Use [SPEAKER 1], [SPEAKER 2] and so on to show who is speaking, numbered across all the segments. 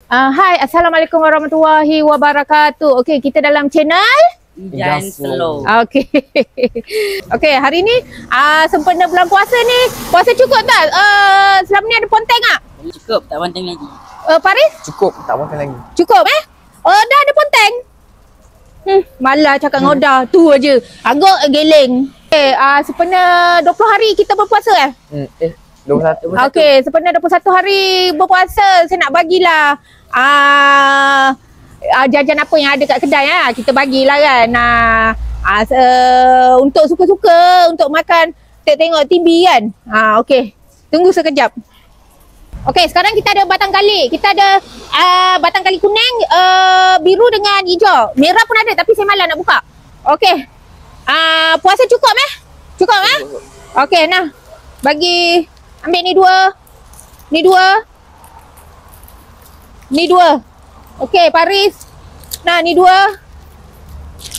[SPEAKER 1] Hai, Assalamualaikum warahmatullahi wabarakatuh. Okey, kita dalam channel
[SPEAKER 2] Ijan Slow.
[SPEAKER 1] Okey. Okey, hari ni sempena bulan puasa ni. Puasa cukup tak? Selama ni ada ponteng tak?
[SPEAKER 2] Cukup, tak ponteng lagi.
[SPEAKER 1] Paris?
[SPEAKER 3] Cukup, tak ponteng lagi.
[SPEAKER 1] Cukup dah ada ponteng. Malah cakap dengan Oda. Tu aja. Agak geleng. Sempena 20 hari kita berpuasa
[SPEAKER 3] 21.
[SPEAKER 1] Okey, sempena 21 hari berpuasa, saya nak bagilah jajan apa yang ada kat kedai kita bagilah kan. Untuk suka-suka untuk makan tengok TV kan. Okey. Tunggu sekejap. Okey, sekarang kita ada batang kali. Kita ada batang kali kuning, biru dengan hijau. Merah pun ada tapi saya malas nak buka. Okey. Puasa cukup Cukup Okey, nah. Bagi ambil ni dua. Ni dua. Ni dua. Okey, Paris. Nah, ni dua.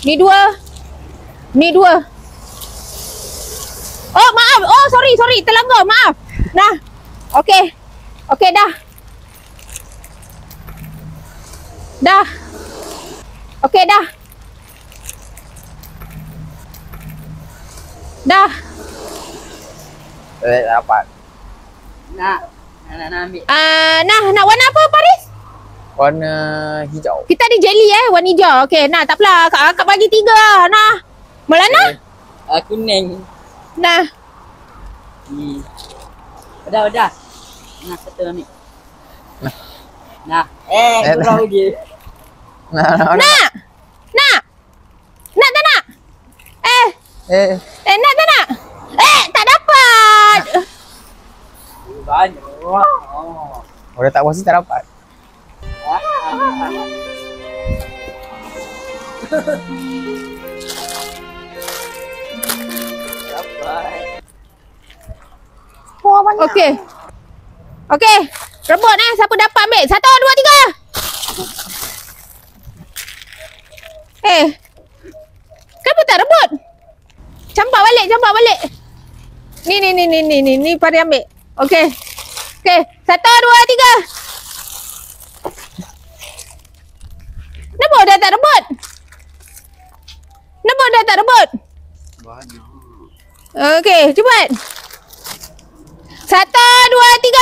[SPEAKER 1] Ni dua. Ni dua. Oh, maaf. Oh, sorry. Terlanggar. Maaf. Nah. Okey. Okey, dah. Dah. Okey, dah. Dah.
[SPEAKER 3] Tak dapat.
[SPEAKER 2] Nak ambil.
[SPEAKER 1] Nak warna apa, Paris?
[SPEAKER 3] Warna hijau.
[SPEAKER 1] Kita ada jelly warna hijau. Okey, nah, tak apalah. Akak bagi 3. Nah. Melana?
[SPEAKER 2] Kuning.
[SPEAKER 1] Nah.
[SPEAKER 2] Ni. Udah. Nah, satu ambil. Nah. Kurang je.
[SPEAKER 3] Nak.
[SPEAKER 1] Nak tak nak? Nak tak nak? Tak dapat.
[SPEAKER 2] Banyak.
[SPEAKER 3] Orang tak puasa tak dapat.
[SPEAKER 2] Dapat.
[SPEAKER 1] Okey. Rebut siapa dapat ambil. 1, 2, 3. Kenapa tak rebut? Campak balik. Ni Pari ambil. Okey. 1, 2, 3. Kenapa dah tak rebut?
[SPEAKER 2] Banyak.
[SPEAKER 1] Okey, cepat. 1, 2, 3.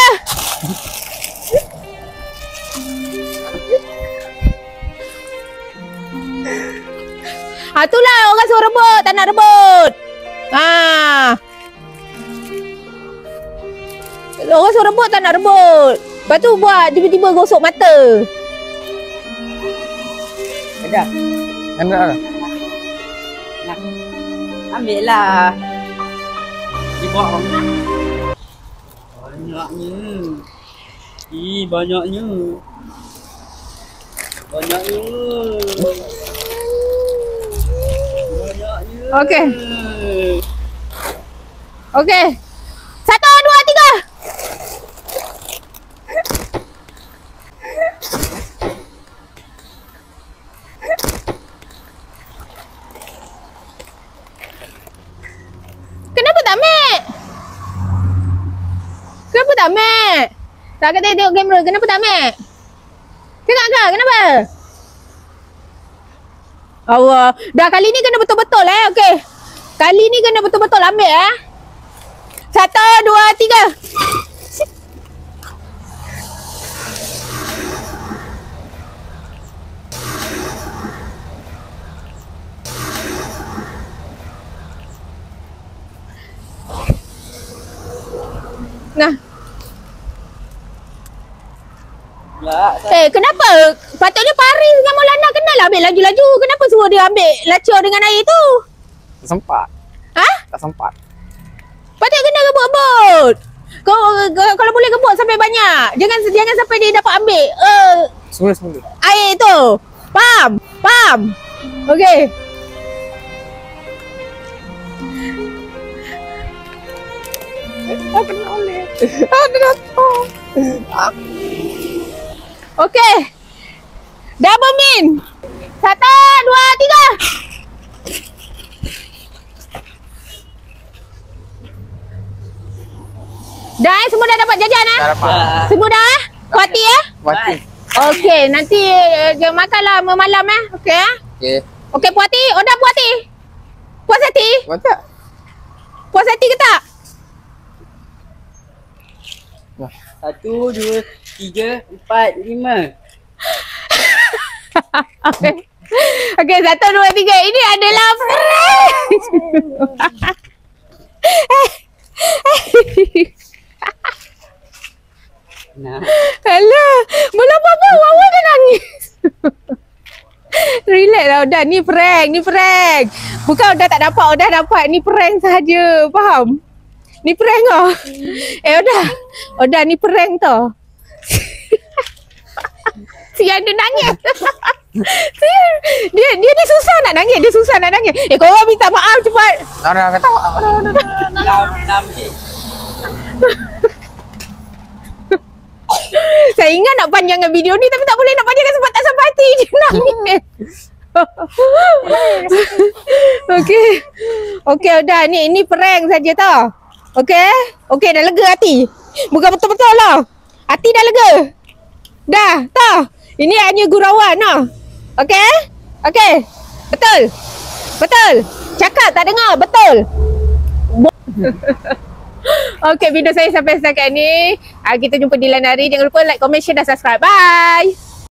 [SPEAKER 1] Itulah orang suruh rebut, tak nak rebut. Orang suruh rebut, tak nak rebut. Lepas tu buat tiba-tiba gosok mata.
[SPEAKER 2] Ada.
[SPEAKER 3] Nak.
[SPEAKER 2] Nak. Ambil lah. Dia buat orang. Banyaknya. Banyaknya.
[SPEAKER 1] Okey. 1, 2, 3. Kenapa tak ambil? Tak kata tengok kamera. Kenapa tak ambil? Cakap kak, kenapa? Allah. Dah kali ni kena betul-betul okey. Kali ni kena betul-betul ambil 1, 2, 3. Nah. Kenapa? Patutnya Paris dengan Maulana kenal ambil laju-laju. Kenapa suruh dia ambil lacur dengan air tu?
[SPEAKER 3] Tak sempat. Tak sempat.
[SPEAKER 1] Patut kena rebut-rebut. Kalau boleh rebut sampai banyak. Jangan sampai dia dapat ambil
[SPEAKER 3] Semula.
[SPEAKER 1] air tu. Faham? Okey.
[SPEAKER 3] Kena oleh. Ada datang.
[SPEAKER 1] Okey. Double min. 1, 2, 3. Dah semua dah dapat jajan
[SPEAKER 3] Tak dapat.
[SPEAKER 1] Semua dah Puas hati
[SPEAKER 3] Puas hati.
[SPEAKER 1] Okey, nanti dia makanlah malam Okey
[SPEAKER 3] Okay.
[SPEAKER 1] Okey, Puan Hati. Dah Puan Hati. Puas hati?
[SPEAKER 3] Buat tak?
[SPEAKER 1] Puas hati ke tak?
[SPEAKER 2] 1, 2, 3, 4, 5.
[SPEAKER 1] Okey, 1, 2, 3. Ini adalah prank.
[SPEAKER 2] Nah.
[SPEAKER 1] Alah, belum apa-apa. Wawa dah nangis. Relax lah Odah. Ni prank. Bukan Odah tak dapat. Odah dapat. Ni prank sahaja. Faham? Ni prank tau. Odah ni prank tau. Sian dia nangis. Sian. Dia susah nak nangis. Korang minta maaf cepat.
[SPEAKER 3] Dah ketawa.
[SPEAKER 2] Lam sikit.
[SPEAKER 1] Saya ingat nak panjangkan video ni tapi tak boleh nak panjangkan sebab tak sampai hati dia nangis. Okey Odah, ni prank saja tau. Okey dah lega hati. Bukan betul-betul lah. Hati dah lega. Dah tau. Ini hanya gurauan tau. Okey. Betul. Cakap tak dengar, betul. Okey, video saya sampai setakat ni. Kita jumpa di lain hari. Jangan lupa like, comment, share dan subscribe. Bye.